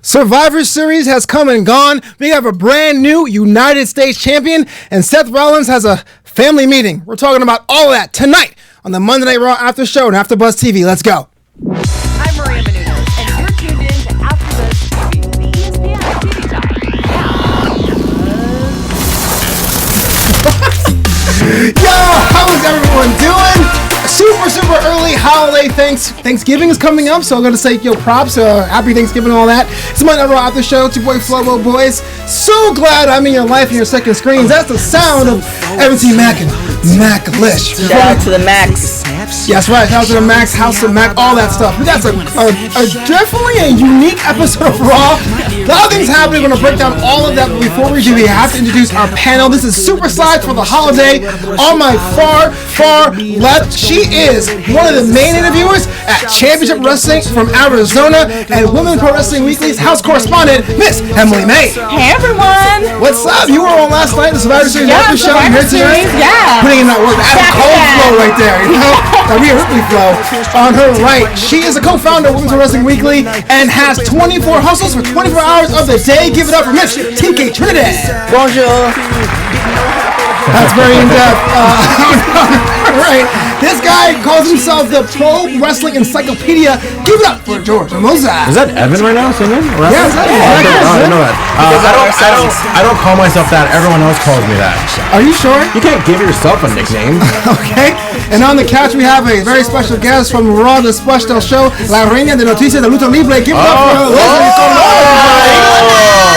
Survivor Series has come and gone. We have a brand new United States champion, and Seth Rollins has a family meeting. We're talking about all of that tonight on the Monday Night Raw After Show and AfterBuzz TV. Let's go. I'm Maria Menounos, and you're tuned in to AfterBuzz TV, the ESPN TV channel. Yo, how is everyone doing? Super early holiday Thanksgiving is coming up, so I'm gonna say props, happy Thanksgiving and all that. It's my Never After Show. It's your boy Flobo Boyce. So glad I'm in your life and your second screens. That's the sound of MT Mac and Mac Lish. Shout out to the Max. Yes, right. Shout out to the Max, House of Mac, all that stuff. We got definitely a unique episode of Raw. A lot of things happening. We're gonna break down all of that, but before we do, we have to introduce our panel. This is Super Sides for the holiday. On my far left, she is one of the main interviewers at Championship Wrestling from Arizona and Women's Pro Wrestling Weekly's house correspondent, Miss Emily May. Hey everyone! What's up? You were on last night, the Survivor Series after show. Survivor Series, yeah. Putting in that work. Adam Cole's flow right there, you know? That Rhea Ripley flow. On her right, she is a co-founder of Women's Pro Wrestling Weekly and has 24 hustles for 24 hours of the day. Give it up for Miss TK Trinidad. Bonjour. That's very in-depth. Right. This guy calls himself the Pro Wrestling Encyclopedia. Give it up for George Hermoza. Is that Evan right now singing? Yeah, is that I didn't know that. I don't call myself that. Everyone else calls me that. Are you sure? You can't give yourself a nickname. Okay. And on the couch we have a very special guest from Raw, the special show, La Reina de Noticias de Lucha Libre. Give it up for Leslie.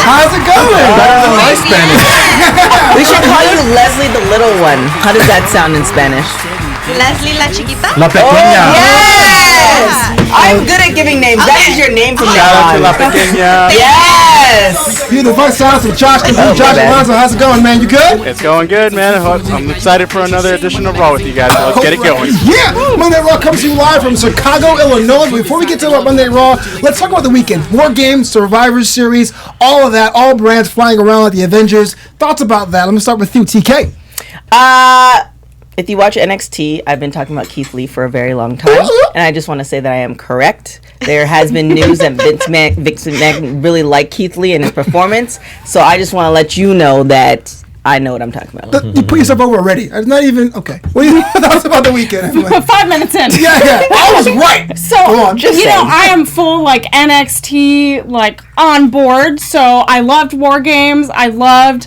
How's it going? Better than my Spanish. We should call you Leslie the Little One. How does that sound in Spanish? Leslie La Chiquita? La Pequeña. Yes! I'm good at giving names. Okay. That is your name from now Shout out to on. La Pequeña. Yes! Beautiful sounds from Josh. Josh Alonso, how's it going, man? You good? It's going good, man. I'm excited for another edition of Raw with you guys. So let's get it going. Yeah! Monday Night Raw comes to you live from Chicago, Illinois. Before we get to Monday Night Raw, let's talk about the weekend. War Games, Survivor Series, all of that, all brands flying around like the Avengers. Thoughts about that? Let me start with you, TK. If you watch NXT, I've been talking about Keith Lee for a very long time, and I just want to say that I am correct. There has been news that Vince McMahon really liked Keith Lee and his performance, so I just want to let you know that I know what I'm talking about. You put yourself over already. It's not even, okay. What do you thoughts about the weekend? 5 minutes in. Yeah, I was right. So, on, I am full, NXT, on board. So, I loved War Games. I loved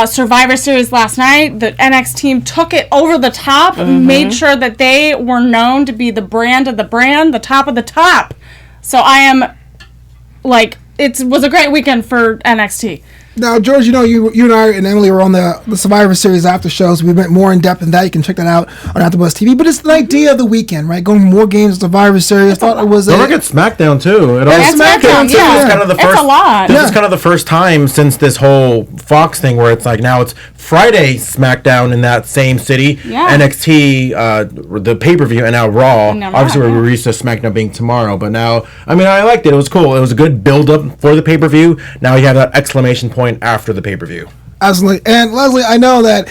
Survivor Series last night. The NXT team took it over the top, made sure that they were known to be the brand of the brand, the top of the top. So, I am, it was a great weekend for NXT. Now, George, you and I and Emily were on the Survivor Series after shows. We went more in depth in that. You can check that out on AfterBuzz TV. But it's the idea of the weekend, right? Going More Games, Survivor Series. I thought it was. Don't forget SmackDown too. SmackDown too. Yeah. Kind of the first. It's a lot. This is kind of the first time since this whole Fox thing where it's now it's Friday SmackDown in that same city. Yeah. NXT, the pay-per-view, and now Raw. Obviously, we're used to SmackDown being tomorrow, but now I liked it. It was cool. It was a good build-up for the pay-per-view. Now you have that exclamation point after the pay-per-view. Absolutely. And Leslie, I know that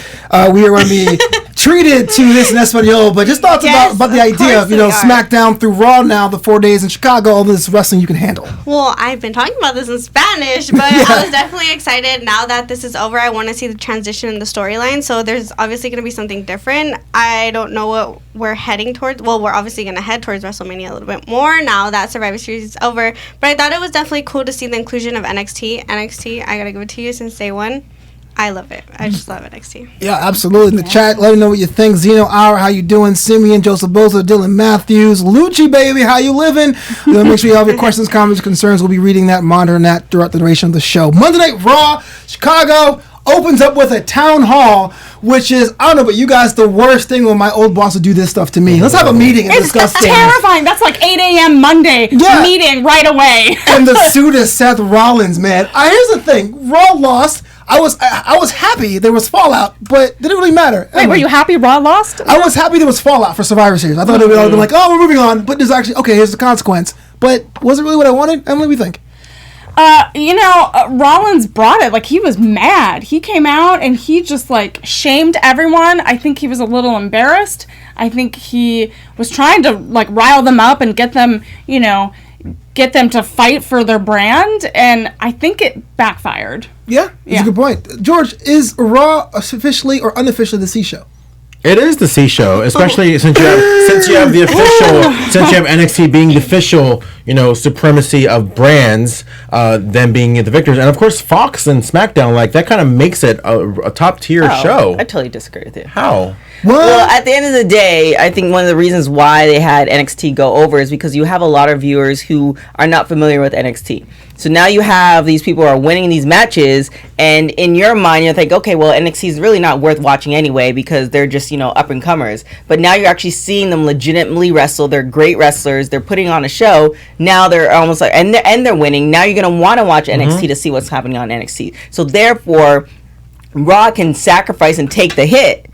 we are going to be treated to this in Espanol, but just thoughts about the idea of SmackDown through Raw now, the 4 days in Chicago, all this wrestling you can handle. Well, I've been talking about this in Spanish, but I was definitely excited. Now that this is over, I want to see the transition in the storyline, so there's obviously going to be something different. I don't know what we're heading towards. Well, we're obviously going to head towards WrestleMania a little bit more now that Survivor Series is over, but I thought it was definitely cool to see the inclusion of NXT. NXT, I got to give it to you since day one. I love it. I just love NXT. Yeah, absolutely. In the chat, let me know what you think. Zeno Hour, how you doing? Simeon, Joseph Boza, Dylan Matthews, Lucci, baby, how you living? Make sure you have your questions, comments, concerns. We'll be reading that, monitoring that throughout the duration of the show. Monday Night Raw, Chicago opens up with a town hall, which is, I don't know, but you guys, the worst thing when my old boss would do this stuff to me. Let's have a meeting and discuss things. It's terrifying. That's 8 a.m. Monday meeting right away. And the suit is Seth Rollins, man. Here's the thing. Raw lost. I was happy there was fallout, but it didn't really matter. Wait, were you happy Raw lost? I was happy there was fallout for Survivor Series. I thought it would have been we're moving on, but there's actually, here's the consequence. But was it really what I wanted? Emily, what do you think? Rollins brought it. He was mad. He came out and he just, shamed everyone. I think he was a little embarrassed. I think he was trying to, rile them up and get them get them to fight for their brand, and I think it backfired. Yeah, that's a good point. George, is Raw officially or unofficially the C show? It is the C show, especially since you have the official, since you have NXT being the official, supremacy of brands, them being the victors, and of course Fox and SmackDown, like that kind of makes it a top tier show. I totally disagree with you. How? What? Well, at the end of the day, I think one of the reasons why they had NXT go over is because you have a lot of viewers who are not familiar with NXT. So now you have these people who are winning these matches, and in your mind, you're like, okay, well, NXT is really not worth watching anyway because they're just, up and comers. But now you're actually seeing them legitimately wrestle. They're great wrestlers. They're putting on a show. Now they're almost like, and they're winning. Now you're going to want to watch NXT to see what's happening on NXT. So therefore, Raw can sacrifice and take the hit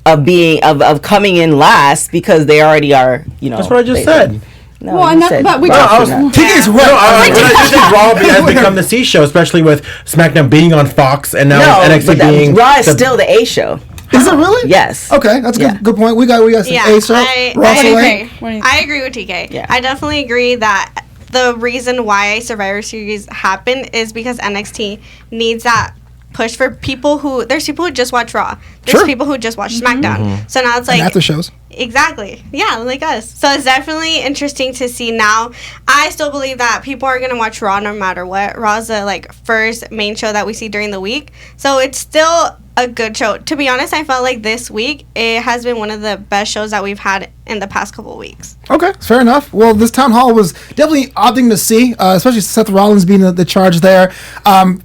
of coming in last because they already are, That's what I just said. No, Well, but we TK's right. I just think Raw has become the C show, especially with SmackDown being on Fox and now NXT being Raw is still the A show. Is it really? Yes. Okay, that's a good point. We got some A show. I agree with TK. Yeah. I definitely agree that the reason why Survivor Series happened is because NXT needs that push for people who just watch Raw. There's people who just watch SmackDown. So now it's like and after shows. Exactly. Yeah, like us. So it's definitely interesting to see now. I still believe that people are gonna watch Raw no matter what. Raw's the first main show that we see during the week. So it's still a good show. To be honest, I felt like this week it has been one of the best shows that we've had in the past couple of weeks. Okay, fair enough. Well, this town hall was definitely odd thing to see, especially Seth Rollins being the charge there.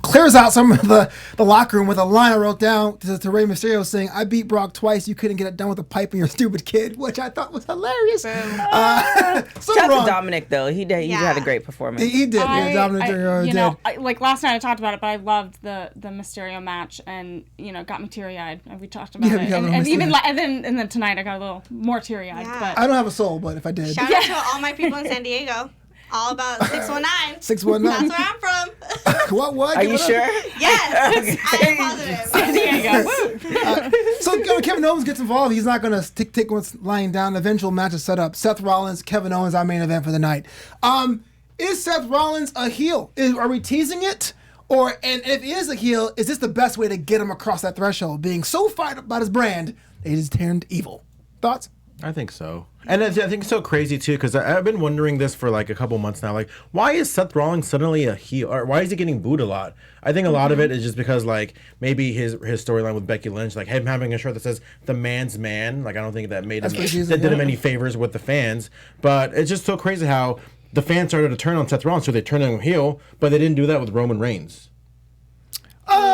Clears out some of the locker room with a line I wrote down to Rey Mysterio saying, "I beat Brock twice. You couldn't get it done with a pipe and you're a stupid kid," which I thought was hilarious. So Shout out wrong. to Dominic though. He had a great performance. He did. Dominic did. Like last night I talked about it, but I loved the Mysterio match, and got me teary eyed. We talked about it, and then tonight I got a little more teary eyed. Yeah. But I don't have a soul, but if I did, Shout out to all my people in San Diego. All about 619. 619. That's where I'm from. What? Are you sure? Yes. I am positive. San Diego. So Kevin Owens gets involved. He's not going to take what's lying down. The eventual match is set up. Seth Rollins, Kevin Owens, our main event for the night. Is Seth Rollins a heel? Are we teasing it? And if he is a heel, is this the best way to get him across that threshold? Being so fired up about his brand, that he's turned evil. Thoughts? I think so. And I think it's so crazy, too, because I've been wondering this for a couple months now. Why is Seth Rollins suddenly a heel? Or why is he getting booed a lot? I think a lot of it is just because, maybe his storyline with Becky Lynch, him having a shirt that says, "The Man's Man." I don't think that did him any favors with the fans. But it's just so crazy how the fans started to turn on Seth Rollins, so they turned him heel, but they didn't do that with Roman Reigns.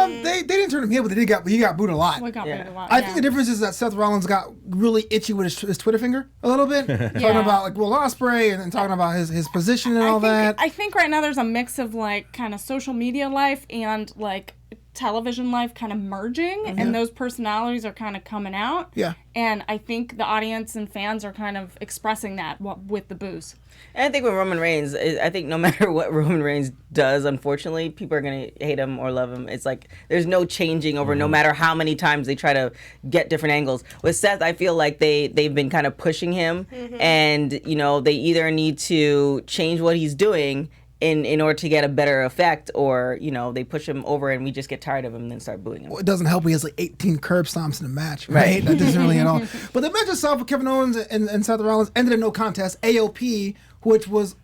They didn't turn him heel, but he got booed a lot. booed a lot. I think the difference is that Seth Rollins got really itchy with his Twitter finger a little bit, talking about Will Ospreay and talking about his position and all that. I think right now there's a mix of kind of social media life and television life kind of merging, and those personalities are kind of coming out. Yeah. And I think the audience and fans are kind of expressing that with the boos. And I think with Roman Reigns, I think no matter what Roman Reigns does, unfortunately, people are going to hate him or love him. It's there's no changing over no matter how many times they try to get different angles. With Seth, I feel like they've been kind of pushing him, and, they either need to change what he's doing in order to get a better effect, or they push him over and we just get tired of him and then start booing him. Well, it doesn't help he has 18 curb stomps in the match, right? That doesn't really at all. But the match itself with Kevin Owens and Seth Rollins ended in no contest. AOP, which was,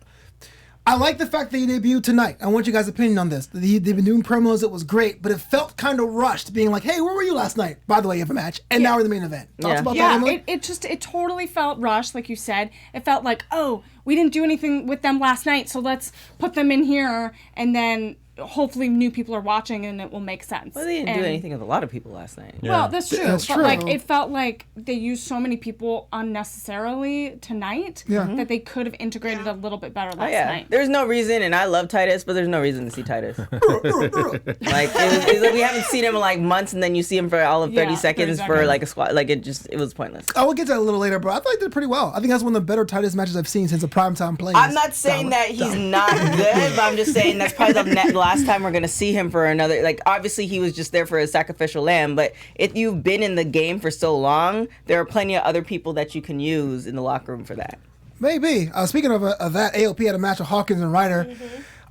I like the fact that he debuted tonight. I want you guys' opinion on this. They've been doing promos. It was great, but it felt kind of rushed, being like, "Hey, where were you last night? By the way, you have a match, and now we're in the main event." Thoughts about that, Emily? It totally felt rushed, like you said. It felt like, oh, we didn't do anything with them last night, so let's put them in here, and then hopefully new people are watching and it will make sense. Well, they didn't do anything with a lot of people last night. Yeah. Well, that's true. That's but true. It felt like they used so many people unnecessarily tonight that they could have integrated a little bit better last night. There's no reason, and I love Titus, but there's no reason to see Titus. It's we haven't seen him in months, and then you see him for all of 30 seconds for a squat. It was pointless. I will get to that a little later, but I thought he did pretty well. I think that's one of the better Titus matches I've seen since the primetime play. I'm not saying that he's not good, but I'm just saying that's probably the last time we're going to see him for another. Obviously he was just there for a sacrificial lamb, but if you've been in the game for so long, there are plenty of other people that you can use in the locker room for that. Maybe. Speaking of that, AOP had a match with Hawkins and Ryder.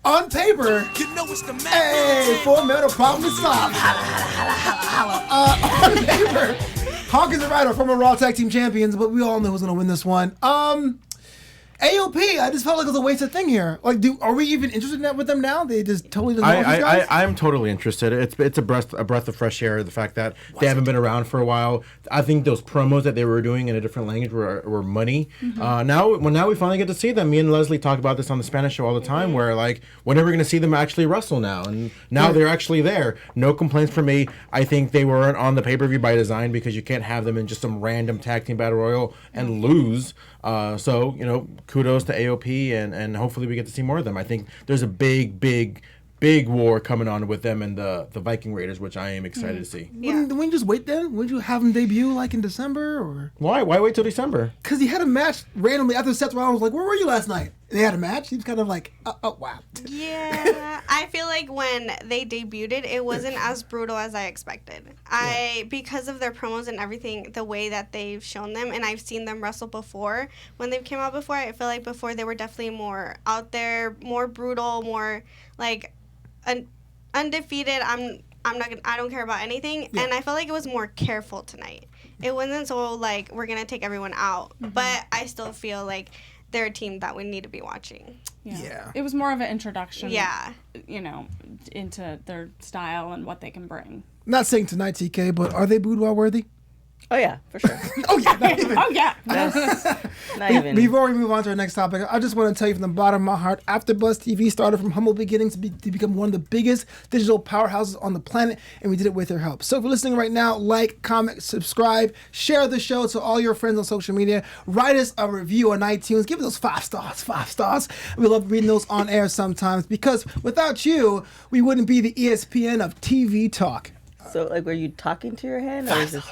On paper, hey, Full Metal Problem solved. On paper, Hawkins and Ryder, former Raw Tag Team Champions, but we all know who's going to win this one. AOP, I just felt like it was a wasted thing here. Like, are we even interested with them now? They just totally doesn't know these guys? I'm totally interested. It's a breath of fresh air. The fact that they haven't been around for a while. I think those promos that they were doing in a different language were money. Now we finally get to see them. Me and Leslie talk about this on the Spanish show all the time. Where like, when are we going to see them actually wrestle now? And now they're actually there. No complaints from me. I think they weren't on the pay-per-view by design because you can't have them in just some random tag team battle royal and lose. So, kudos to AOP, and hopefully we get to see more of them. I think there's a big war coming on with them and the Viking Raiders, which I am excited to see. Wouldn't you just wait then? Wouldn't you have them debut like in December? Or Why wait till December? Because he had a match randomly after Seth Rollins was like, where were you last night? And they had a match. He was kind of like, oh wow. Yeah, I feel like when they debuted, it wasn't as brutal as I expected. Because of their promos and everything, the way that they've shown them, and I've seen them wrestle before when they've came out before. I feel like before they were definitely more out there, more brutal, more like undefeated. I don't care about anything, and I felt like it was more careful tonight. It wasn't so like we're gonna take everyone out, but I still feel like they're a team that we need to be watching. Yeah. It was more of an introduction. Yeah. Into their style and what they can bring. I'm not saying tonight, TK, but are they boudoir worthy? Oh yeah, for sure. Oh yeah, not even. Oh yeah. Not even. Before we move on to our next topic, I just want to tell you from the bottom of my heart, AfterBuzz TV started from humble beginnings to become one of the biggest digital powerhouses on the planet, and we did it with your help. So if you're listening right now, like, comment, subscribe, share the show to all your friends on social media, write us a review on iTunes, give us those 5 stars, 5 stars. We love reading those on air sometimes, because without you, we wouldn't be the ESPN of TV talk. So, like, were you talking to your hand? Or is this...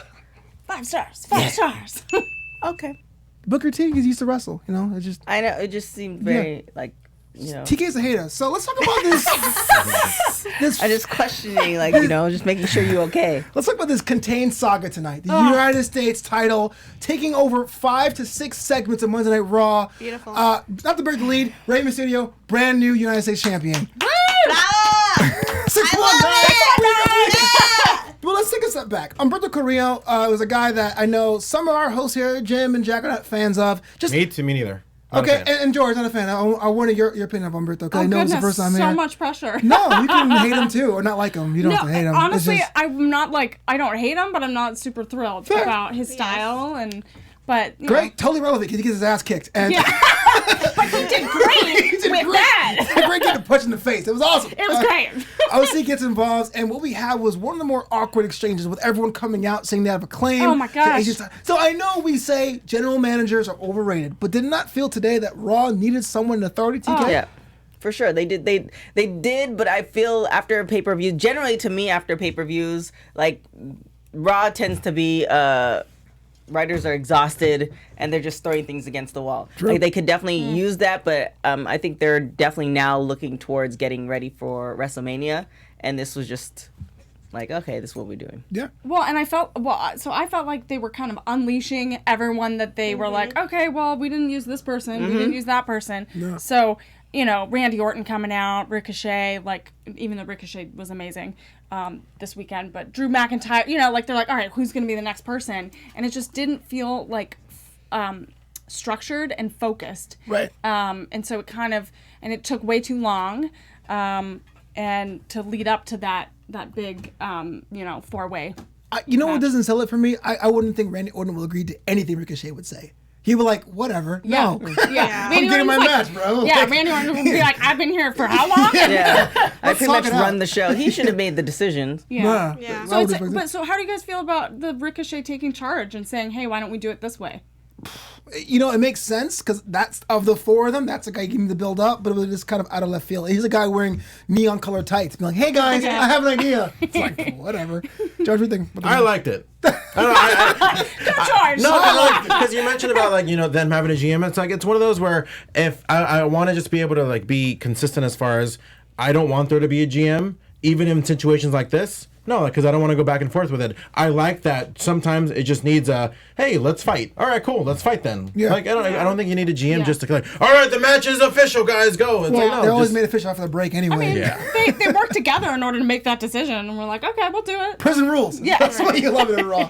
5 stars. 5 stars. Okay. Booker T, he's used to wrestle, it just... I know, it just seemed very, TK's a hater, so let's talk about this. I'm just questioning, just making sure you're okay. Let's talk about this contained saga tonight. The United States title taking over 5 to 6 segments of Monday Night Raw. Beautiful. Not to break the lead, Rey Mysterio, brand new United States champion. Well, let's take a step back. Humberto Carrillo was a guy that I know some of our hosts here, Jim and Jack, are not fans of. Me neither. Not Okay, and George, not a fan. I wanted your opinion of Humberto, because I know it's the first time here. So much pressure. No, you can hate him too, or not like him. You don't have to hate him. Honestly, I'm not I don't hate him, but I'm not super thrilled about his style But great, totally relevant because he gets his ass kicked. And but he did great with that. He did great getting a punch in the face. It was awesome. It was great. Obviously, he gets involved, and what we had was one of the more awkward exchanges with everyone coming out saying they have a claim. Oh my gosh. So I know we say general managers are overrated, but did not feel today that Raw needed someone in authority, TK? Yeah. For sure, they did. They did, but I feel after a pay-per-view, generally to me, after pay-per-views, Raw tends to be writers are exhausted and they're just throwing things against the wall. True. They could definitely use that, but I think they're definitely now looking towards getting ready for WrestleMania, and this was just okay, this is what we're doing. Yeah. Well, and I felt like they were kind of unleashing everyone that they were like, okay, well, we didn't use this person, we didn't use that person, so. Randy Orton coming out, Ricochet, even though Ricochet was amazing this weekend, but Drew McIntyre, they're like, all right, who's going to be the next person? And it just didn't feel structured and focused. Right. And so it took way too long and to lead up to that big, 4-way. What doesn't sell it for me? I wouldn't think Randy Orton will agree to anything Ricochet would say. He would whatever. Yeah. No. Yeah. I'm getting my match, bro. Yeah, Randy Orton would be like, I've been here for how long? Yeah. I pretty much talk it out. run the show. He should have made the decisions. Yeah. Yeah. So how do you guys feel about the Ricochet taking charge and saying, hey, why don't we do it this way? It makes sense because that's of the 4 of them. That's the guy giving the build up, but it was just kind of out of left field. He's a guy wearing neon colored tights, being like, "Hey guys, I have an idea." It's like whatever. George, what do you think? I liked it. Go George! No, because you mentioned about them having a GM. It's one of those where if I want to just be able to be consistent as far as I don't want there to be a GM, even in situations like this. No, because I don't want to go back and forth with it. I like that sometimes it just needs a, hey, let's fight. All right, cool, let's fight then. Yeah. Like, I don't think you need a GM just to like, all right, the match is official, guys, go. It's like, no, They always just- made official after the break anyway. I mean, Yeah. they worked together in order to make that decision, and we're like, okay, we'll do it. Prison rules. Yeah. That's why you love it in Raw.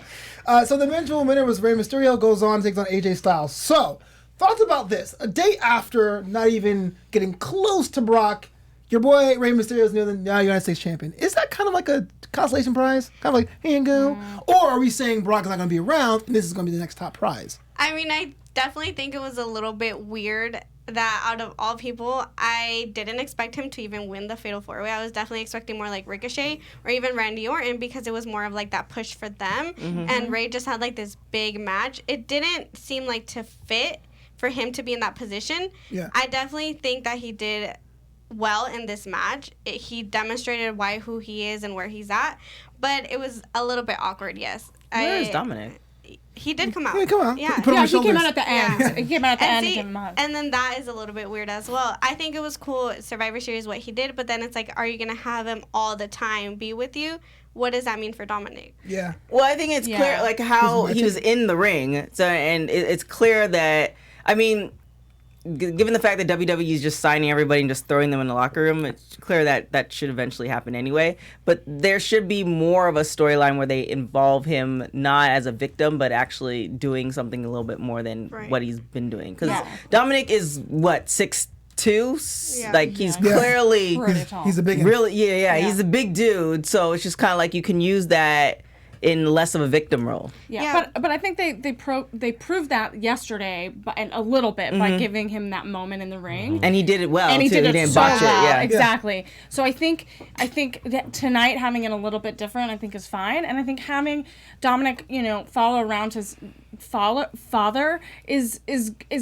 So the eventual winner was Rey Mysterio, goes on, takes on AJ Styles. So, thoughts about this. A day after not even getting close to Brock, your boy Rey Mysterio is now United States champion. Is that kind of like a consolation prize? Kind of like, here you go? Or are we saying Brock is not going to be around and this is going to be the next top prize? I mean, I definitely think it was a little bit weird that out of all people, I didn't expect him to even win the Fatal 4-Way. I was definitely expecting more like Ricochet or even Randy Orton because it was more of like that push for them. And Ray just had like this big match. It didn't seem like to fit for him to be in that position. Yeah. I definitely think that he did well in this match. He demonstrated who he is and where he's at. But it was a little bit awkward, yes. Where is Dominic? He did come out. Yeah, come on. Yeah. Put him on Yeah, his he came shoulders. out at the end. Yeah. He came out at the end And, and see, gave him a hug. and then that is a little bit weird as well. I think it was cool, Survivor Series, what he did, but then it's like, are you going to have him all the time be with you? What does that mean for Dominic? Yeah. Well, I think it's Yeah. clear, like how He's he was in the ring. So, and it's clear that, I mean, given the fact that WWE is just signing everybody and just throwing them in the locker room, it's clear that that should eventually happen anyway. But there should be more of a storyline where they involve him not as a victim, but actually doing something a little bit more than Right. what he's been doing. Because Yeah. Dominic is what, 6'2"? Yeah. Like he's Yeah. clearly Pretty tall. He's a big really he's a big dude. So it's just kind of like you can use that in less of a victim role. Yeah, Yeah. but I think they proved that yesterday, and a little bit by giving him that moment in the ring. And he did it well And he too. did He it didn't so botch well. it. Yeah. Exactly. So I think that tonight having it a little bit different, I think is fine. And I think having Dominic, follow around his father is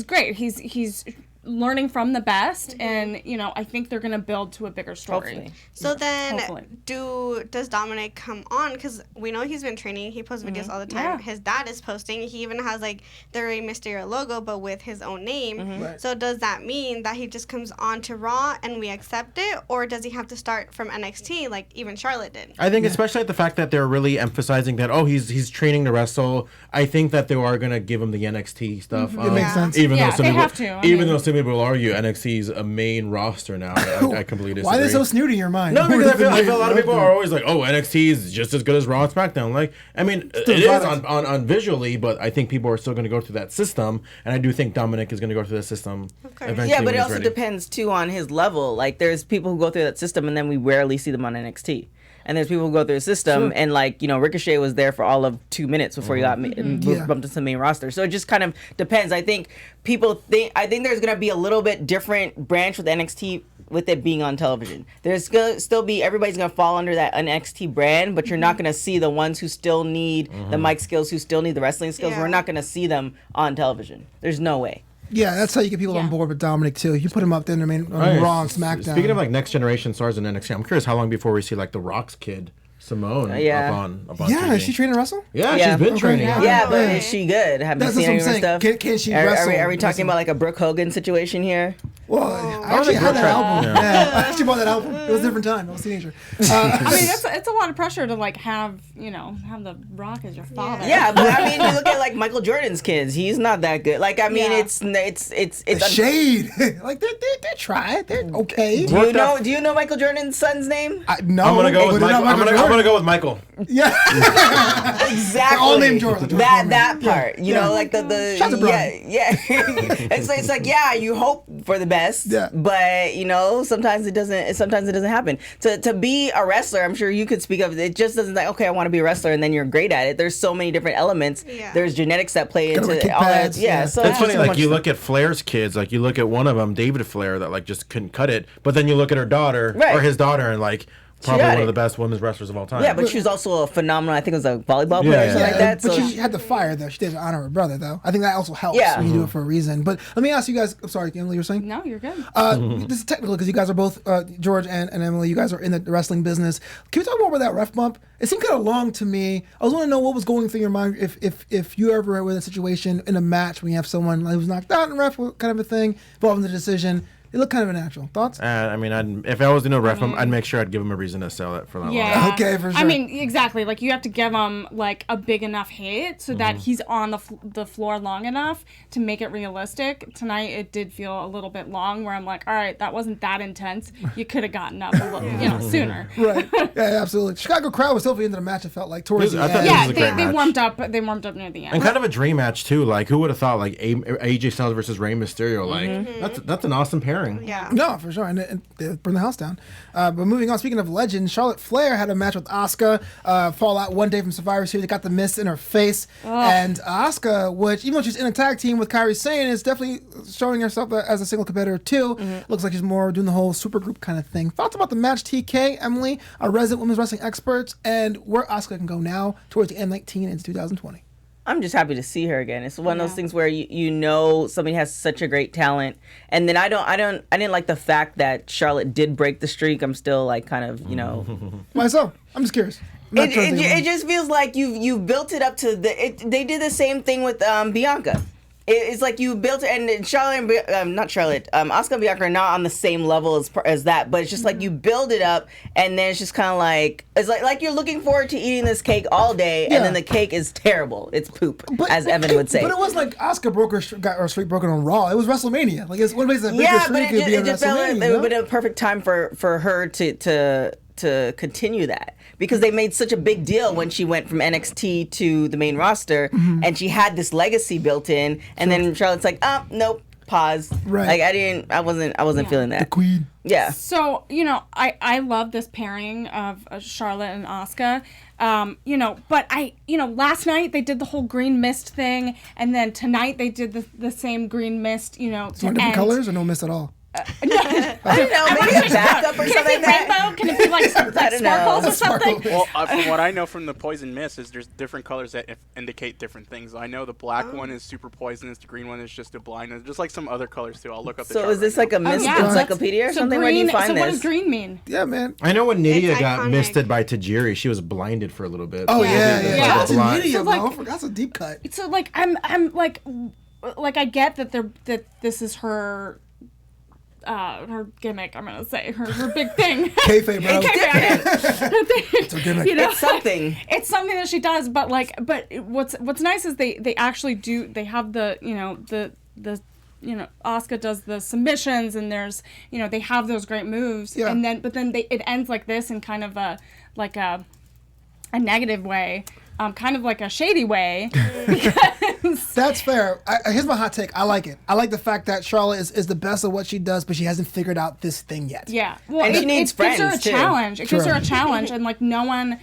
great. He's learning from the best, and I think they're gonna build to a bigger story. Hopefully. So then, Hopefully. does Dominic come on? Because we know he's been training. He posts videos all the time. Yeah. His dad is posting. He even has like the Rey Mysterio logo, but with his own name. Right. So does that mean that he just comes on to Raw and we accept it, or does he have to start from NXT like even Charlotte did? I think especially at the fact that they're really emphasizing that he's training to wrestle. I think that they are gonna give him the NXT stuff. It makes sense. Even Yeah, though some they people, have to. I even mean- though some people will argue NXT's a main roster now. I completely disagree. Why are they so snooty in your mind? No, because I feel a lot of people are always like, "Oh, NXT is just as good as Raw and SmackDown." Like, I mean, it is product. on visually, but I think people are still going to go through that system, and I do think Dominic is going to go through that system course. eventually. Yeah, but when it he's also ready. depends too on his level. Like there's people who go through that system and then we rarely see them on NXT. And there's people who go through the system and Ricochet was there for all of 2 minutes before he got bumped into the main roster. So it just kind of depends. I think I think there's going to be a little bit different branch with NXT with it being on television. There's going to still be, everybody's going to fall under that NXT brand, but you're not going to see the ones who still need the mic skills, who still need the wrestling skills. Yeah. We're not going to see them on television. There's no way. Yeah, that's how you get people on Yeah. board with Dominic too. You put him up there on Right. Raw and SmackDown. Speaking of like next generation stars in NXT, I'm curious how long before we see like the Rock's kid Simone Yeah. up on yeah, TV. is she trained to wrestle? Yeah, Yeah. she's been Okay, training. yeah. Yeah, but Okay. is she good? Have you That's seen what I'm any of her saying. stuff? Can she Are wrestle? we talking about like a Brooke Hogan situation here? Well, I actually had that album. Yeah. I actually bought that album. It was a different time. I was a teenager. I mean, it's a lot of pressure to like have the Rock as your father. Yeah, but I mean, you look at like Michael Jordan's kids. He's not that good. Like, I mean, Yeah. it's Shade. Like they try. They're okay. Do you know Michael Jordan's son's name? No, I'm gonna go with but they're Michael. not I'm gonna Jordan. go with Michael. Yeah. Exactly. all named Jordan. That part. You know, like the Shout out to Brian. yeah. It's like yeah, you hope for the best. Yeah. But sometimes it doesn't. Sometimes it doesn't happen. To be a wrestler, I'm sure you could speak of. It just doesn't like okay, I want to be a wrestler, and then you're great at it. There's so many different elements. Yeah. There's genetics that play Gotta wear into kick all that. pads, Yeah. yeah. So That's there's funny. so Like much you stuff. look at Flair's kids. Like you look at one of them, David Flair, that like just couldn't cut it. But then you look at her daughter Right. or his daughter, and like probably got one it. of the best women's wrestlers of all time. Yeah, but she was also a phenomenal. I think it was a volleyball player Yeah, or something yeah. like that. But So she had the fire though. She did honor her brother though. I think that also helps Yeah. when you do it for a reason. But let me ask you guys. I'm sorry, Emily, you were saying? No, you're good. This is technical because you guys are both George and Emily. You guys are in the wrestling business. Can we talk more about that ref bump? It seemed kind of long to me. I was want to know what was going through your mind if you ever were in a situation in a match when you have someone who's knocked out and ref kind of a thing involving the decision. It looked kind of unnatural. Thoughts? I mean, if I was in a ref, I'd make sure I'd give him a reason to sell it for that long. Yeah. Okay, for sure. I mean, exactly. Like, you have to give him, like, a big enough hit so that he's on the floor long enough to make it realistic. Tonight, it did feel a little bit long where I'm like, all right, that wasn't that intense. You could have gotten up a little, sooner. Right. Yeah, absolutely. Chicago crowd was still at the end of the match, it felt like, towards the I thought end. it Yeah, was a great they match. warmed up. They warmed up near the end. And kind of a dream match too. Like, who would have thought, like AJ Styles versus Rey Mysterio? Like, that's an awesome pairing. Yeah. No, for sure. And they burned the house down. But moving on, speaking of legends, Charlotte Flair had a match with Asuka. Fall out one day from Survivor Series. They got the mist in her face. And Asuka, which, even though she's in a tag team with Kairi Sane, is definitely showing herself as a single competitor too. Looks like she's more doing the whole supergroup kind of thing. Thoughts about the match, TK, Emily, our resident women's wrestling experts, and where Asuka can go now towards the end 19 into 2020? I'm just happy to see her again. It's one of those things where you know somebody has such a great talent, and then I didn't like the fact that Charlotte did break the streak. I'm still like kind of Why so? I'm just curious. I'm not trying to think of It just feels like you built it up to they did the same thing with Bianca. It's like you built it, and Charlotte, Asuka and Bianca are not on the same level as that, but it's just like you build it up, and then it's just kind of like, it's like you're looking forward to eating this cake all day, and then the cake is terrible. It's poop, as Evan would say. But it was like Asuka got her streak broken on Raw. It was WrestleMania. Like, it's what makes a bigger streak could be on just felt like WrestleMania. it would have been a perfect time for her to continue that. Because they made such a big deal when she went from NXT to the main roster, and she had this legacy built in, and then Charlotte's like, nope, pause. Right. Like I wasn't feeling that. The Queen. Yeah. So, I love this pairing of Charlotte and Asuka. But last night they did the whole green mist thing, and then tonight they did the same green mist, to Different colors or no mist at all? I don't know, maybe a backup or something like that. Rainbow? Can it be like sparkles or something? Well, from what I know from the poison mist is there's different colors that indicate different things. I know the black one is super poisonous, the green one is just a blindness, just like some other colors too. I'll look up the So chart is this right like a now. mist encyclopedia or something? Where do you find so this? what does green mean? Yeah, man. I know when Nydia It's got iconic. misted by Tajiri, she was blinded for a little bit. Oh, yeah. That's a Blind. Nydia, So, bro. That's a deep cut. So like I'm like I get that that this is her gimmick. I'm gonna say her big thing. Kayfabe, bro. It's a gimmick. It's something. It's something that she does, but what's nice is they actually do. They have the Asuka does the submissions, and there's they have those great moves, Yeah. and then it ends like this in kind of a negative way. Kind of like a shady way. That's fair. Here's my hot take. I like it. I like the fact that Charlotte is the best of what she does, but she hasn't figured out this thing yet. Yeah. Well, And she needs friends, gives her a too. challenge. It gives her a True. challenge, and no one,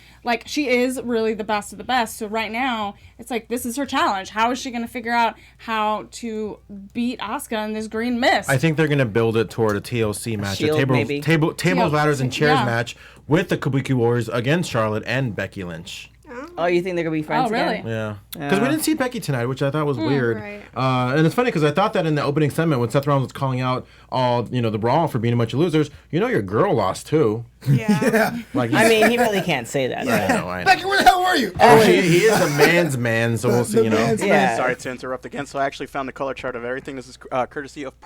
she is really the best of the best. So right now, it's like this is her challenge. How is she going to figure out how to beat Asuka in this green mist? I think they're going to build it toward a TLC match, Shield, maybe. tables, ladders, and chairs Yeah. match with the Kabuki Warriors against Charlotte and Becky Lynch. Oh, you think they're gonna be friends Oh, really? again? Yeah, because we didn't see Becky tonight, which I thought was weird. right. And it's funny because I thought that in the opening segment when Seth Rollins was calling out all the Brawl for being a bunch of losers, your girl lost too. Yeah. Like, I mean, he really can't say that. I know, I know. Becky, where the hell were you? He is a man's man, so we'll see. The man's man. Yeah. Sorry to interrupt again. So I actually found the color chart of everything. This is courtesy of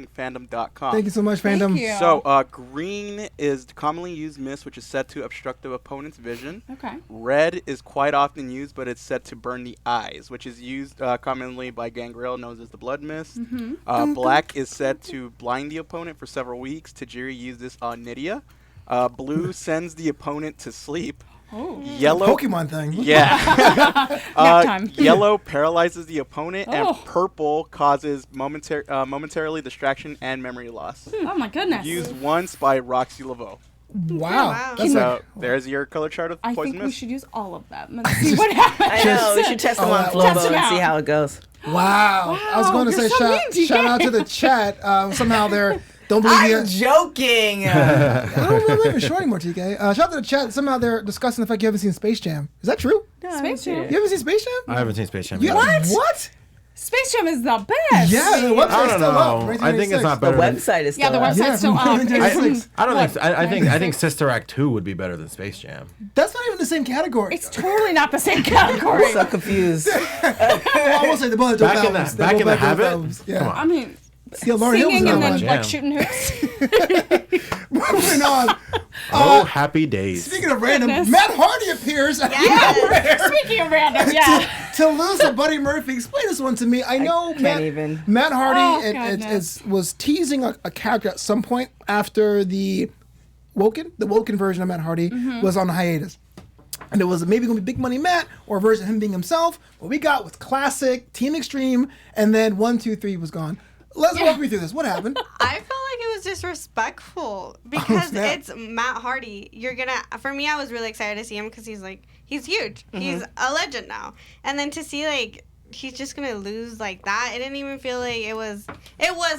ProWrestlingFandom.com. Thank you so much, fandom. you. So green is the commonly used mist, which is said to obstruct the opponent's vision. Okay. Red is quite often used, but it's said to burn the eyes, which is used commonly by Gangrel, known as the blood mist. Black is said to blind the opponent for several weeks. Tajiri used this on Nydia. Blue sends the opponent to sleep. Oh. Yellow. Pokemon thing. Yeah. Nap time. Yellow paralyzes the opponent, and Oh. purple causes momentarily distraction and memory loss. Oh my goodness. Used once by Roxy Laveau. Wow. Wow. That's So there's your color chart of I poison think we mist. should use all of them and see what happens. I know. We should test them on Test Flobo them and see out. how it goes. wow. I was going to you're say so mean, TK. shout out to the chat. Somehow they're don't believe I'm you. joking. I'm not even sure anymore, TK. Shout out to the chat. Somehow they're discussing the fact you haven't seen Space Jam. Is that true? Space Jam. You haven't seen Space Jam? I haven't seen Space Jam. You- yet. What? Space Jam is the best. Yeah, the website's I don't still up. know. I think it's not The better. than- website is Yeah, still the up. website's still up. I It's- don't think. I think Sister Act 2 would be better than Space Jam. That's not even the same category. It's totally not the same category. I'm so confused. I will say the bullet Back in the habit. Yeah. Come on. I mean, See, Lauren Hill was Singing and that then one. like shooting hoops. Moving on. Oh, happy days. Speaking of random, Goodness. Matt Hardy appears at Speaking of random, yeah. to lose to Buddy Murphy. Explain this one to me. I know Matt Hardy goodness. was teasing a character at some point after the Woken version of Matt Hardy was on hiatus. And it was maybe going to be Big Money Matt or a version of him being himself. What we got was classic, Team Extreme, and then 1, 2, 3 was gone. Let's walk me through this. What happened? I felt like it was disrespectful because snap. it's Matt Hardy. For me, I was really excited to see him because he's huge. He's a legend now. And then to see he's just gonna lose like that. It didn't even feel like it was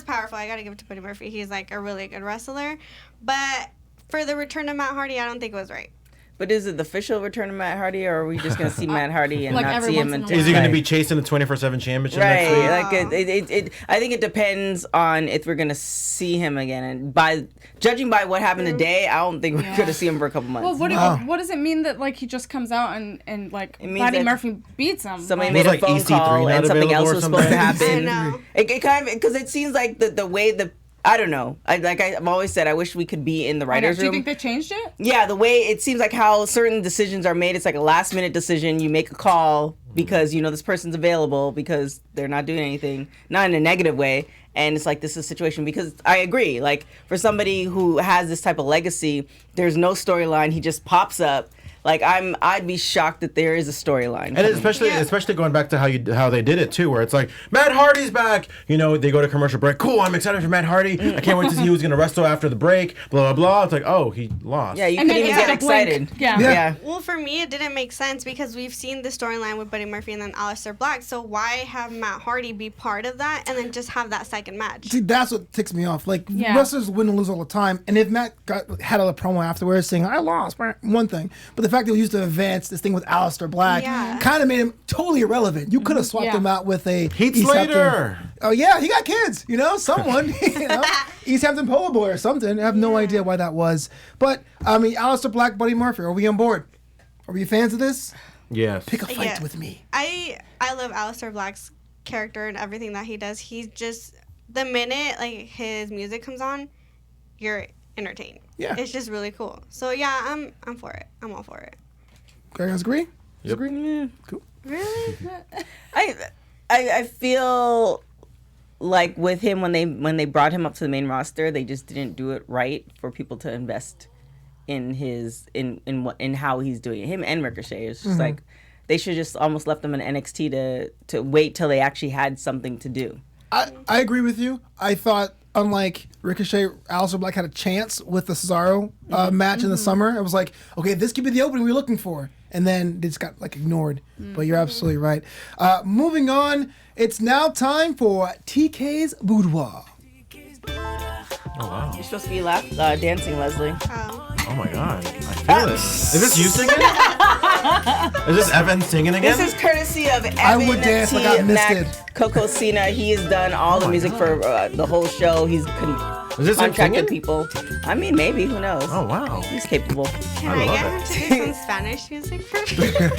powerful. I gotta give it to Buddy Murphy. He's like a really good wrestler. But for the return of Matt Hardy, I don't think it was right. But is it the official return of Matt Hardy, or are we just going to see Matt Hardy and Like not every see him once in a until? Is he going to be chasing the 24/7 championship next week? Right. I think it depends on if we're going to see him again. And judging by what happened today, I don't think we're going to see him for a couple months. Well, what does it mean that he just comes out and means Buddy that Murphy beats him? Somebody Like, made a Was, like, phone EC3 call not and something available else or was supposed to something? happen. I know. It kind of because it seems like the way I don't know. I've always said I wish we could be in the writers' do you room. think they changed it? Yeah, the way it seems like how certain decisions are made, it's like a last minute decision. You make a call because you know this person's available because they're not doing anything, not in a negative way. And it's like this is a situation because I agree. Like for somebody who has this type of legacy, there's no storyline. He just pops up. Like I'd be shocked that there is a storyline. And especially going back to how they did it too, where it's like Matt Hardy's back. You know, they go to commercial break. Cool, I'm excited for Matt Hardy. I can't wait to see who's gonna wrestle after the break. Blah blah blah. It's like, oh, he lost. Yeah, you And couldn't then even it's get like a blink. excited. Yeah. Well, for me, it didn't make sense because we've seen the storyline with Buddy Murphy and then Aleister Black. So why have Matt Hardy be part of that and then just have that second match? See, that's what ticks me off. Like, Yeah. wrestlers win and lose all the time. And if Matt had a promo afterwards saying, I lost, one thing. But the fact that he used to advance this thing with Aleister Black kind of made him totally irrelevant. You could have swapped him out with a Heath East Slater. Hampton. Oh, yeah, he got kids. Someone. East Hampton Polo Boy or something. I have no idea why that was. But, I mean, Aleister Black, Buddy Murphy, are we on board? Are we fans of this? Yes. Pick a fight Yeah. with me. I love Aleister Black's character and everything that he does. He's just the minute his music comes on, you're entertained. Yeah. It's just really cool. So yeah, I'm for it. I'm all for it. You guys agree? Yep. Agree? Yeah. Cool. Really? I feel like with him when they brought him up to the main roster, they just didn't do it right for people to invest in his in how he's doing it. Him and Ricochet. It's just like they should just almost left them in NXT to wait till they actually had something to do. I agree with you. I thought, unlike Ricochet, Aleister Black had a chance with the Cesaro match in the summer. It was like, okay, this could be the opening we were looking for. And then they just got ignored. But you're absolutely right. Moving on, it's now time for TK's Boudoir. Oh wow. You're supposed to be dancing, Leslie. Oh my god. I feel it. Is this you singing? Is this Evan singing again? This is courtesy of Evan I would dance like I missed Mac it. Coco Cena. He has done all the music for the whole show. He's Is this him contracted singing? people. I mean, maybe. Who knows? Oh wow. He's capable. Can I get him to do some Spanish music for me?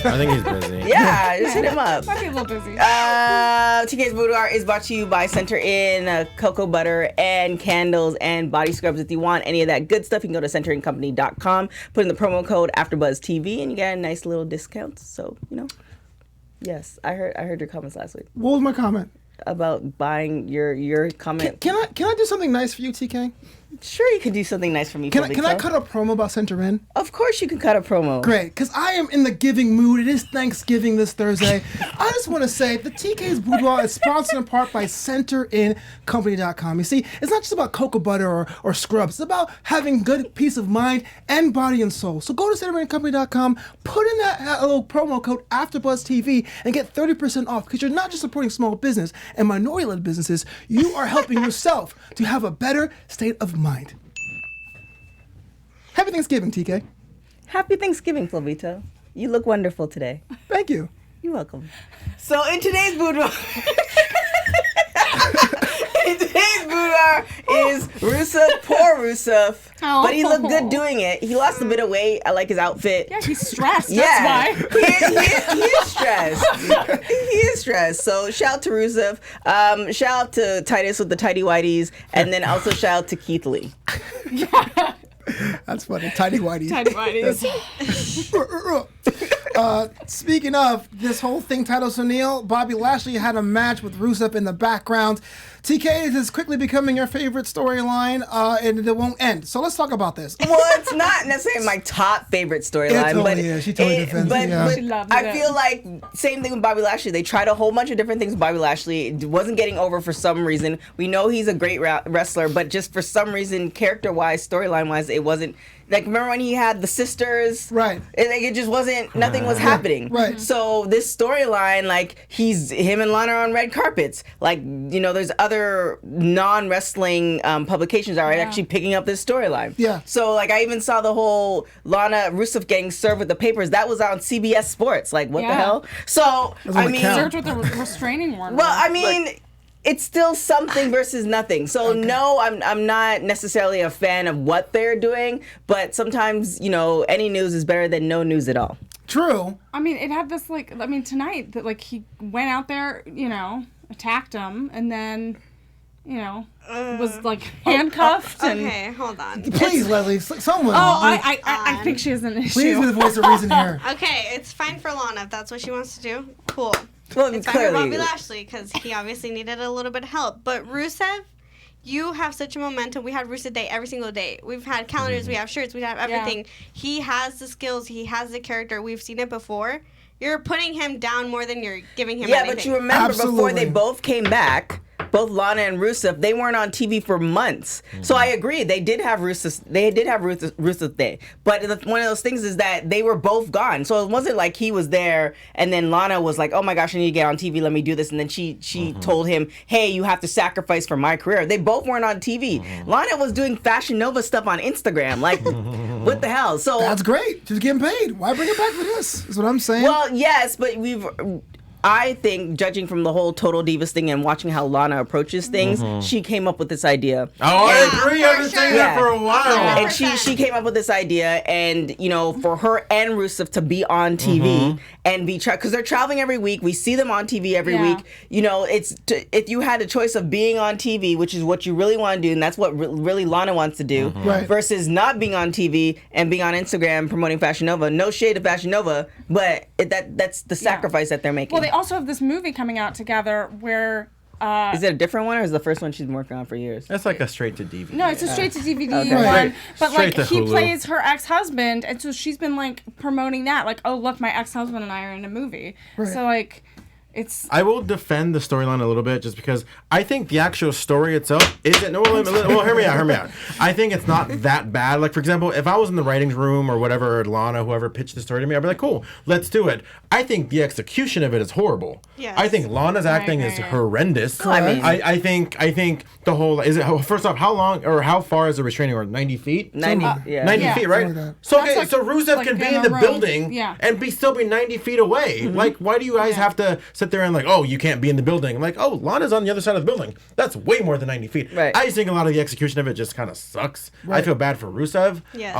I think he's busy. Yeah, just hit him up. Might be a little busy. TK's Boudoir is brought to you by Center Inn, cocoa butter and candles and body scrubs. If you want any of that good stuff, you can go to centerincompany.com, put in the promo code AfterBuzzTV, and you get a nice little discount. So, yes, I heard your comments last week What was my comment? about buying your comment. Can I do something nice for you, TK? Sure, you could do something nice for me. Can I Felico. cut a promo about Center In? Of course, you can cut a promo. Great, because I am in the giving mood. It is Thanksgiving this Thursday. I just want to say the TK's Boudoir is sponsored in part by CenterInCompany.com. You see, it's not just about cocoa butter or scrubs. It's about having good peace of mind and body and soul. So go to CenterInCompany.com, put in that little promo code AfterBuzzTV, and get 30% off, because you're not just supporting small business and minority-led businesses, you are helping yourself to have a better state of mind. Happy Thanksgiving, TK. Happy Thanksgiving, Flavito. You look wonderful today. Thank you. You're welcome. So in today's boudoir, is Rusev. Poor Rusev. Oh. But he looked good doing it. He lost a bit of weight. I like his outfit. Yeah, he's stressed. Yeah, That's why. he is stressed. He is stressed. So shout out to Rusev. Shout out to Titus with the tidy whities, and then also shout out to Keith Lee. That's funny. Tidy whitey. Tidy whities. Speaking of this whole thing, Titus O'Neil, Bobby Lashley had a match with Rusev in the background. TK, this is quickly becoming your favorite storyline, and it won't end. So let's talk about this. Well, it's not necessarily my top favorite storyline, but she totally defends it. Yeah. but She loves I it. feel like same thing with Bobby Lashley. They tried a whole bunch of different things with Bobby Lashley. It wasn't getting over for some reason. We know he's a great wrestler, but just for some reason, character-wise, storyline-wise, it wasn't. Like, remember when he had the sisters? Right. It just wasn't, nothing was happening. Right. So this storyline, like, him and Lana are on red carpets. Like, you know, there's other non-wrestling publications that are actually picking up this storyline. Yeah. So, like, I even saw the whole Lana Rusev getting served with the papers. That was on CBS Sports. Like, what the hell? So, I mean... Served with a restraining order. Well, I mean... It's still something versus nothing. So no, I'm not necessarily a fan of what they're doing, but sometimes, you know, any news is better than no news at all. True. I mean, it had this, like, I mean, tonight, that, like, he went out there, you know, attacked him, and then, you know, was, like, handcuffed. Okay, hold on. Please, Leslie, someone. Oh, I think she has an issue. Please be the voice of reason here. Okay, it's fine for Lana if that's what she wants to do. Cool. Well, It's fine for Bobby Lashley because he obviously needed a little bit of help. But Rusev, you have such a momentum. We had Rusev Day every single day. We've had calendars, we have shirts, we have everything. He has the skills, he has the character. We've seen it before. You're putting him down more than you're giving him anything. But you remember before Absolutely. they both came back, both Lana and Rusev, they weren't on TV for months. So I agree, they did have Rusev Day. But one of those things is that they were both gone. So it wasn't like he was there and then Lana was like, oh my gosh, I need to get on TV, let me do this. And then she told him, hey, you have to sacrifice for my career. They both weren't on TV. Lana was doing Fashion Nova stuff on Instagram. Like, what the hell? So That's great. She's getting paid. Why bring it back for this? Is what I'm saying. well, yes, but I think, judging from the whole Total Divas thing and watching how Lana approaches things, she came up with this idea. Oh, I agree. I've been saying that Yeah. for a while. And she came up with this idea, and you know, for her and Rusev to be on TV and be because they're traveling every week. We see them on TV every week. You know, if you had a choice of being on TV, which is what you really want to do, and that's what really Lana wants to do, Right. versus not being on TV and being on Instagram promoting Fashion Nova. No shade to Fashion Nova, but that's the sacrifice that they're making. Well, they also have this movie coming out together where... is it a different one, or is it the first one she's been working on for years? That's like a straight to DVD. No, it's a straight to DVD Okay. one. Right. But Straight like to he Hulu. plays her ex-husband, and so she's been like promoting that, like, oh look, my ex-husband and I are in a movie. Right. So like, it's I will defend the storyline a little bit just because I think the actual story itself isn't. Well, hear me out. I think it's not that bad. Like, for example, if I was in the writing room or whatever, or Lana, whoever pitched the story to me, I'd be like, cool, let's do it. I think the execution of it is horrible. Yes. I think Lana's acting is agree. horrendous. I mean- I think the whole first off, how long or how far is the restraining order? 90 feet? 90, yeah. 90 Yeah. feet, right? Something like that. So That's okay, like- so Rusev like can be in in a the room. building Yeah. and still be 90 feet away. Like, why do you guys have to sit there and like, oh, you can't be in the building? I'm like, oh, Lana's on the other side of the building. That's way more than 90 feet. Right. I just think a lot of the execution of it just kind of sucks. I feel bad for Rusev. Yes.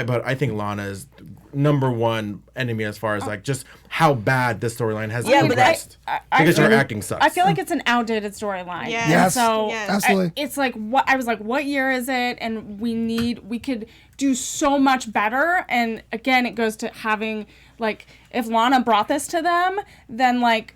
But I think Lana is number one enemy as far as like just how bad this storyline has Yeah, but progressed. I Because her feel- acting sucks. I feel like it's an outdated storyline. Yes. Yes. So Yes. Absolutely. it's like I was like, what year is it? And we could do so much better. And again, it goes to having like, if Lana brought this to them, then like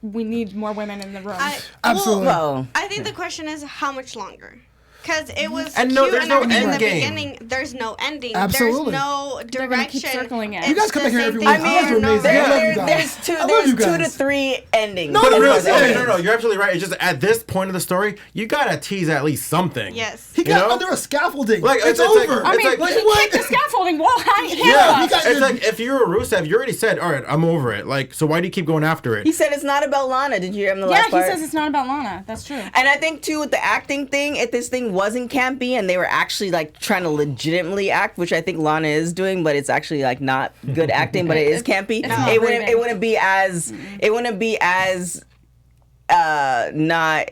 we need more women in the room. Absolutely. Well, I think the question is how much longer? Because it was And cute no, there's and no everything in the end game. beginning. There's no ending. Absolutely. There's no They're gonna keep direction. circling it. It's You guys come the back here same every thing week. over You guys are and over. amazing. I love you guys. there's I love you two to guys. three endings. No, But no, really, no, no, you're absolutely right. It's just at this point of the story, you gotta tease at least something. Yes. He got know? under a scaffolding. Like, it's it's like- over. I mean, like- he what? kicked the scaffolding wall high. Yeah, he got- it's like if you were Rusev, you already said, all right, I'm over it. Like, so why do you keep going after it? He said it's not about Lana. Did you hear him the Yeah, last he part? says it's not about Lana. That's true. And I think too with the acting thing, if this thing wasn't campy and they were actually like trying to legitimately act, which I think Lana is doing, but it's actually like not good acting, but it is campy. It's not It breathing. wouldn't be as not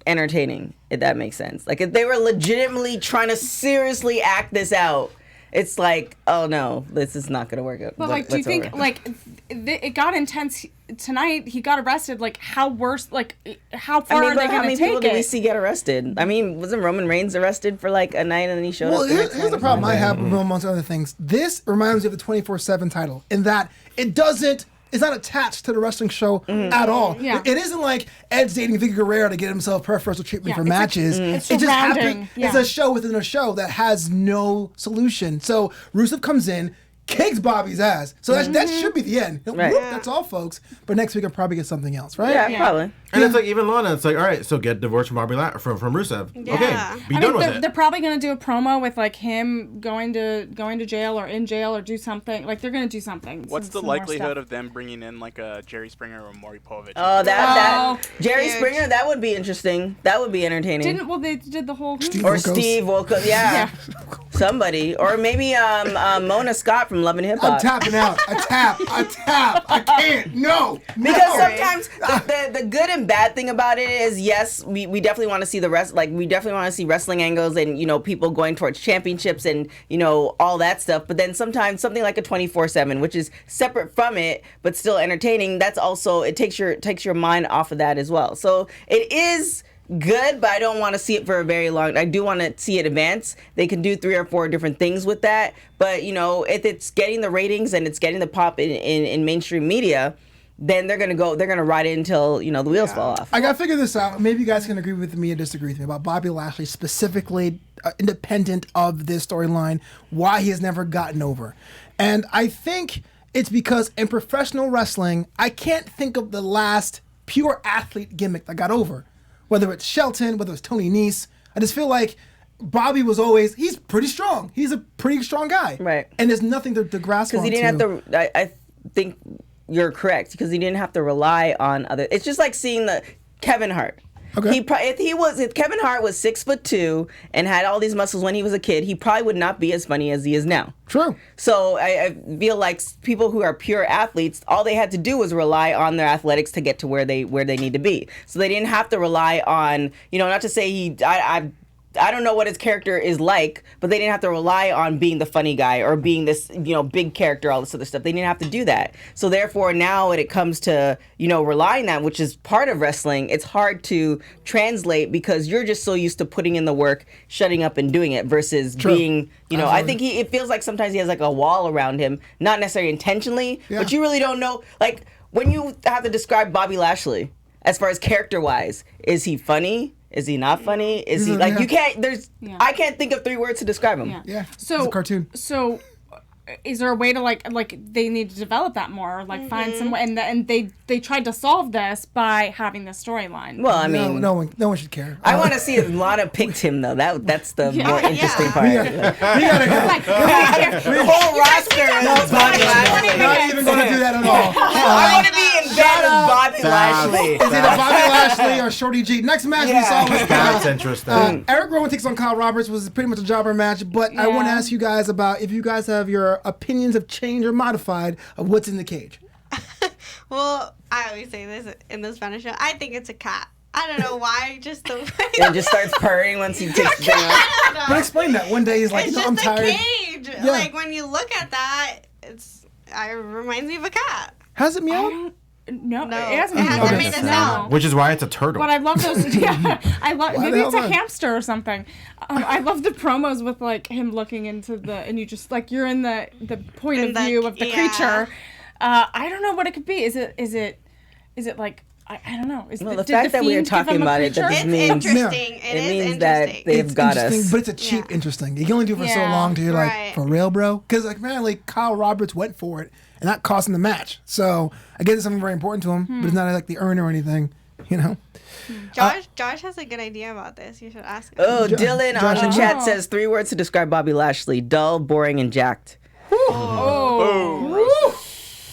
entertaining. if that makes sense. Like, if they were legitimately trying to seriously act this out, it's like, oh no, this is not gonna work out. But like, do you think like it got intense tonight? He got arrested. Like, how worse? Like, how far are they how gonna many take people did we it? see get arrested? I mean, wasn't Roman Reigns arrested for like a night and then he showed Well, up? The next here's the night? problem I have with amongst other things. This reminds me of the 24/7 title in that it's not attached to the wrestling show at all. Yeah. It isn't like Ed's dating Vicky Guerrero to get himself preferential treatment for it's like- matches. it's It just surrounding, happened. yeah. It's a show within a show that has no solution. So Rusev comes in, kicks Bobby's ass. So that should be the end. Right. Whoop, that's all, folks. But next week I'll probably get something else, right? Yeah, probably. And it's like even Lana, it's like, all right, so get divorced from from Rusev. Yeah. Okay, be done with it. They're probably gonna do a promo with like him going to jail or in jail or do something. Like, they're gonna do something. What's the some more likelihood stuff. of them bringing in like a Jerry Springer or Maury Povich? Oh, that Jerry huge. Springer, that would be interesting. That would be entertaining. They did the whole or Wilkos. Steve Wilkos, yeah. Somebody, or maybe Mona Scott from Love and Hip I'm Hop. tapping out. I tap. I can't. No. Because No. sometimes the good and bad thing about it is, yes, we definitely want to see we definitely want to see wrestling angles and, you know, people going towards championships and, you know, all that stuff. But then sometimes something like a 24/7, which is separate from it but still entertaining, that's also, it takes your mind off of that as well. So it is good, but I don't want to see it for a very long. I do want to see it advance. They can do 3 or 4 different things with that, but you know, if it's getting the ratings and it's getting the pop in mainstream media, then they're gonna ride it until, you know, the wheels fall off. I gotta figure this out. Maybe you guys can agree with me or disagree with me about Bobby Lashley specifically, independent of this storyline, why he has never gotten over. And I think it's because in professional wrestling, I can't think of the last pure athlete gimmick that got over. Whether it's Shelton, whether it's Tony Nese, I just feel like Bobby was always, he's pretty strong. He's a pretty strong guy. Right. And there's nothing to grasp on. Because he didn't have to. I think you're correct, because he didn't have to rely on other. It's just like seeing the Kevin Hart. Okay. If Kevin Hart was 6'2" and had all these muscles when he was a kid, he probably would not be as funny as he is now. True. So I feel like people who are pure athletes, all they had to do was rely on their athletics to get to where they need to be. So they didn't have to rely on, you know, not to say I don't know what his character is like, but they didn't have to rely on being the funny guy or being this, you know, big character, all this other stuff. They didn't have to do that. So therefore, now when it comes to, you know, relying on that, which is part of wrestling, it's hard to translate because you're just so used to putting in the work, shutting up and doing it versus being, you know, I think it feels like sometimes he has like a wall around him, not necessarily intentionally, but you really don't know. Like, when you have to describe Bobby Lashley, as far as character-wise, is he funny? Is he not funny? Is he like, you can't, I can't think of 3 words to describe him. Yeah. So it's a cartoon. So, is there a way to like they need to develop that more, like find some way? And they tried to solve this by having this storyline. Well, I mean, no one should care. I want to see if Lana picked him though. That's the more interesting part. We gotta go. The whole roster is Bobby Lashley. Not even going to do that at all. I want to be in bed with Bobby Lashley. It's either Bobby Lashley or Shorty G. Next match we saw was That's interesting. Eric Rowan takes on Kyle Roberts. Was pretty much a jobber match, but I want to ask you guys about if you guys have your opinions have changed or modified of what's in the cage. Well, I always say this in the Spanish show. I think it's a cat. I don't know why. Just the way. And just starts purring once he takes the thing off. I don't know. But explain that. One day he's like, It's I'm just tired. a cage. Yeah. Like when you look at that, it reminds me of a cat. How's it meow? No, No, it hasn't it hasn't made a sound. Which is why it's a turtle. But I love those. Yeah, I love. Why Maybe the it's a hell not? hamster or something. I love the promos with like him looking into and you just like you're in the point In of the- view of the yeah. creature. I don't know what it could be. Is it like I don't know. Well, the fact that we are talking about it, that It's just means interesting. it It is means interesting. that they've It's got interesting, us. but it's a cheap interesting. You can only do it for so Yeah, long till you're like, right. for real, bro? Because like, apparently Kyle Roberts went for it, and that cost him the match. So I guess it's something very important to him, but it's not like the earn or anything, you know? Josh has a good idea about this. You should ask him. Oh, Dylan on Josh- the chat says 3 words to describe Bobby Lashley: dull, boring, and jacked.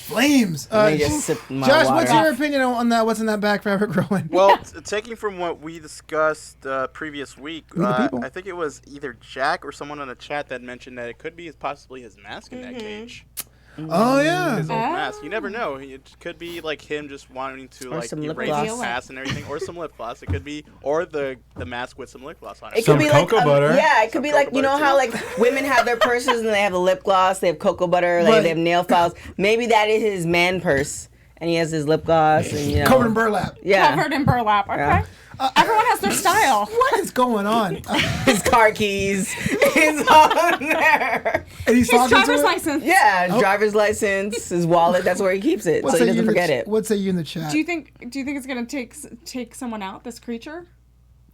Flames. Let me just sip my Josh, water. what's your opinion on that? What's in that bag for Eric Rowan? Well, taking from what we discussed previous week, We the people. I think it was either Jack or someone on the chat that mentioned that it could be possibly his mask in that cage. Oh yeah. his old mask. You never know. It could be like him just wanting to Or like some lip erase his gloss. past and everything, or some lip gloss. It could be, or the mask with some lip gloss on it. It Some could be cocoa like butter. Yeah, it could Some be like cocoa you know butter, how too. like women have their purses and they have a lip gloss, they have cocoa butter, like Right. they have nail files. Maybe that is his man purse, and he has his lip gloss and you know Covered in burlap. yeah, Covered in burlap. Okay. Yeah. Everyone has their style. What is going on? his car keys is on there. And he's His talking to driver's it? license. Yeah, his driver's license, his wallet. That's where he keeps it, What so say he you doesn't in the forget ch- it. What say you in the chat? Do you think it's gonna take someone out? This creature?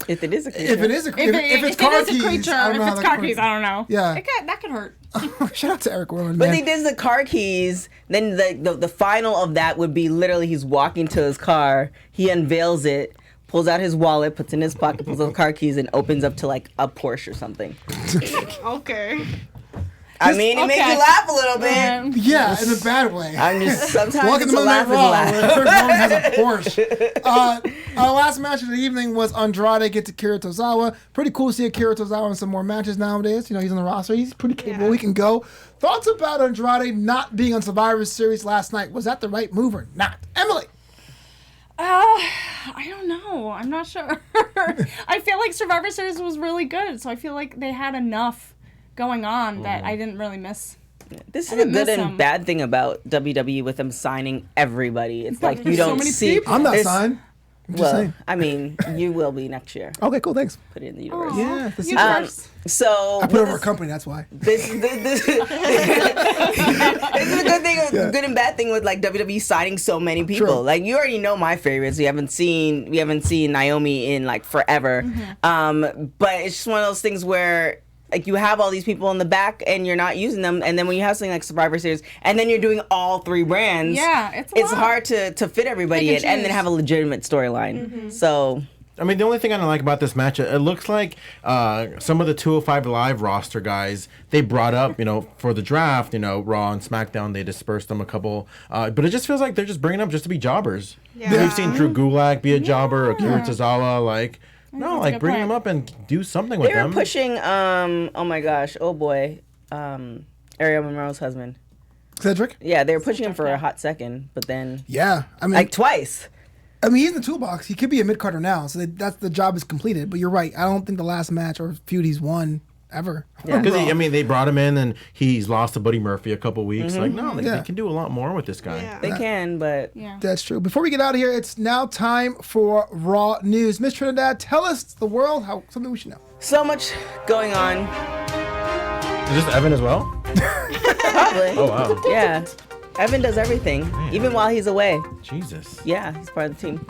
If it is a creature. If it is a creature, if it's car it is keys, a creature, I don't if know how it's that car works. keys, I don't know. Yeah. That could hurt. Shout out to Erick Rowan, But man. he does the car keys. Then the final of that would be literally he's walking to his car. He unveils it, pulls out his wallet, puts it in his pocket, pulls out the car keys, and opens up to like a Porsche or something. Okay. I mean, it makes Okay. you laugh a little bit. Yeah, in a bad way. I'm just sometimes Welcome it's to a Monday laugh Night is a Raw, laugh. where Erick Rowan has a Porsche. Our last match of the evening was Andrade get to Akira Tozawa. Pretty cool to see Akira Tozawa in some more matches nowadays. You know, he's on the roster. He's pretty capable. He can go. Thoughts about Andrade not being on Survivor Series last night? Was that the right move or not? Emily. I don't know. I'm not sure. I feel like Survivor Series was really good, so I feel like they had enough going on that I didn't really miss. This I is a didn't good miss and him. bad thing about WWE with them signing everybody. It's like you There's so don't many see. people. I'm not there's- signed. I'm just Well, saying. I mean, you will be next year. Okay, cool. Thanks. Put it in the universe. Yeah, this is- Universe. So I put over a company. That's why. this is this is a good thing, good and bad thing with like WWE signing so many people. True. Like you already know my favorites. We haven't seen Naomi in like forever. But it's just one of those things where like you have all these people in the back and you're not using them, and then when you have something like Survivor Series and then you're doing all three brands, Yeah, it's a it's lot. hard to fit everybody Pick in and and then choose. have a legitimate storyline. So I mean, the only thing I don't like about this match, it looks like some of the 205 Live roster guys, they brought up, for the draft, Raw and SmackDown, they dispersed them a couple. But it just feels like they're just bringing them up just to be jobbers. Yeah. We've seen Drew Gulak be a jobber, Akira Tozawa, that's a good bring point. them up and do something with they were them. pushing oh my gosh, oh boy, Ariel Monroe's husband. Cedric? Yeah, they were pushing him for a hot second, but then Yeah. I mean, like twice. he's in the toolbox. He could be a mid-carder now, so that's the job is completed. But you're right. I don't think the last match or feud he's won ever. Yeah. Because, they brought him in and he's lost to Buddy Murphy a couple weeks. Mm-hmm. They Yeah. can do a lot more with this guy. Yeah. They can, but Yeah. That's true. Before we get out of here, it's now time for Raw News. Miss Trinidad, tell us the world something we should know. so much going on. Is this Evan as well? Probably. Oh, wow. Yeah. Evan does everything, even while he's away. Jesus. Yeah, he's part of the team.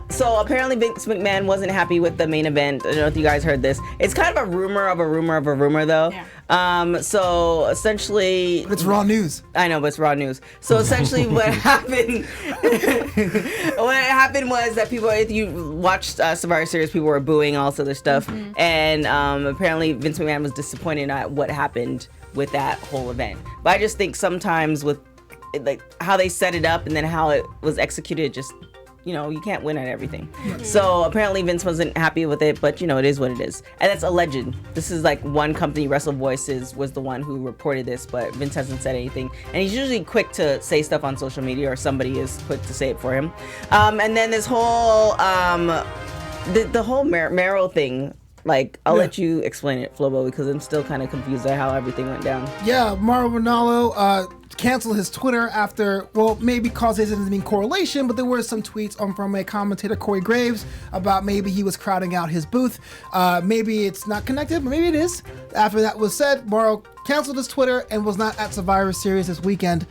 So apparently Vince McMahon wasn't happy with the main event. I don't know if you guys heard this. It's kind of a rumor of a rumor of a rumor, though. Yeah. So essentially, But it's Raw News. I know, but it's Raw News. So essentially, what happened? What happened was that people, if you watched Survivor Series, people were booing all this other stuff, and apparently Vince McMahon was disappointed at what happened with that whole event. But I just think sometimes with like how they set it up and then how it was executed, just you can't win at everything. So apparently Vince wasn't happy with it, but it is what it is, and that's alleged. This is like one company, Wrestle Voices, was the one who reported this, but Vince hasn't said anything, and he's usually quick to say stuff on social media, or somebody is quick to say it for him. And then this whole the whole Meryl thing. Like, I'll let you explain it, Flobo, because I'm still kind of confused at how everything went down. Yeah, Mauro Ranallo canceled his Twitter after, maybe causation doesn't mean correlation, but there were some tweets from a commentator, Corey Graves, about maybe he was crowding out his booth. Maybe it's not connected, but maybe it is. After that was said, Mauro canceled his Twitter and was not at Survivor Series this weekend.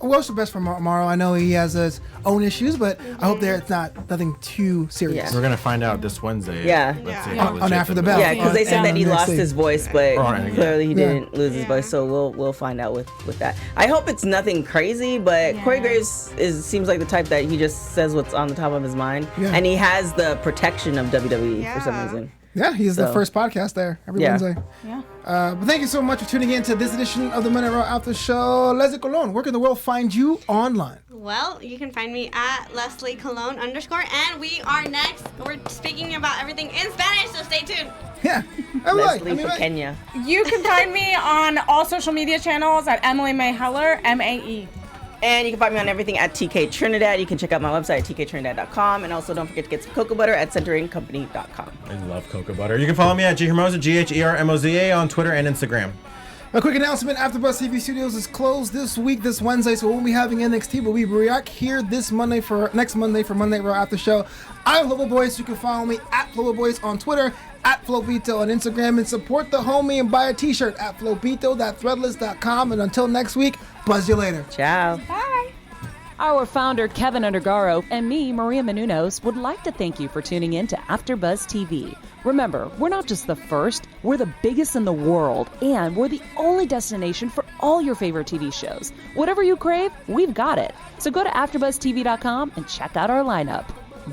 Wish the best for Mauro. I know he has his own issues, but I hope it's nothing too serious. Yeah. We're going to find out this Wednesday. Yeah. Let's see Yeah. how On legit After the Bell. Yeah, because they said that he NXT. lost his voice, but Right. clearly he Yeah. didn't lose his voice. So we'll find out with that. I hope it's nothing crazy, but Corey Graves seems like the type that he just says what's on the top of his mind, Yeah. and he has the protection of WWE for some Yeah. reason. Yeah, he's the So- first podcast there every Yeah. Wednesday. Yeah. But thank you so much for tuning in to this edition of the Monday Night Raw After Show. Leslie Colon, where can the world find you online? Well, you can find me at Leslie Cologne _, and we are next. We're speaking about everything in Spanish, so stay tuned. Yeah. Leslie for Kenya. You can find me on all social media channels at Emily May Heller, MAE. And you can find me on everything at TK Trinidad. You can check out my website at tktrinidad.com. And also don't forget to get some cocoa butter at centeringcompany.com. I love cocoa butter. You can follow me at Hermoza, GHERMOZA on Twitter and Instagram. A quick announcement, AfterBuzz TV Studios is closed this week, this Wednesday, so we won't be having NXT, but we react here next Monday for Monday Raw After Show. I'm Flobo Boyce. You can follow me at Flobo Boyce on Twitter, at Flobito on Instagram, and support the homie and buy a t-shirt at flobito.threadless.com. And until next week, buzz you later. Ciao. Bye. Our founder, Kevin Undergaro, and me, Maria Menounos, would like to thank you for tuning in to AfterBuzz TV. Remember, we're not just the first, we're the biggest in the world, and we're the only destination for all your favorite TV shows. Whatever you crave, we've got it. So go to AfterBuzzTV.com and check out our lineup.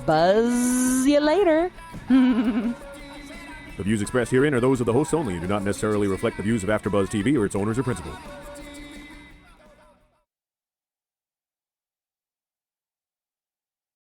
Buzz you later. The views expressed herein are those of the hosts only and do not necessarily reflect the views of AfterBuzz TV or its owners or principals.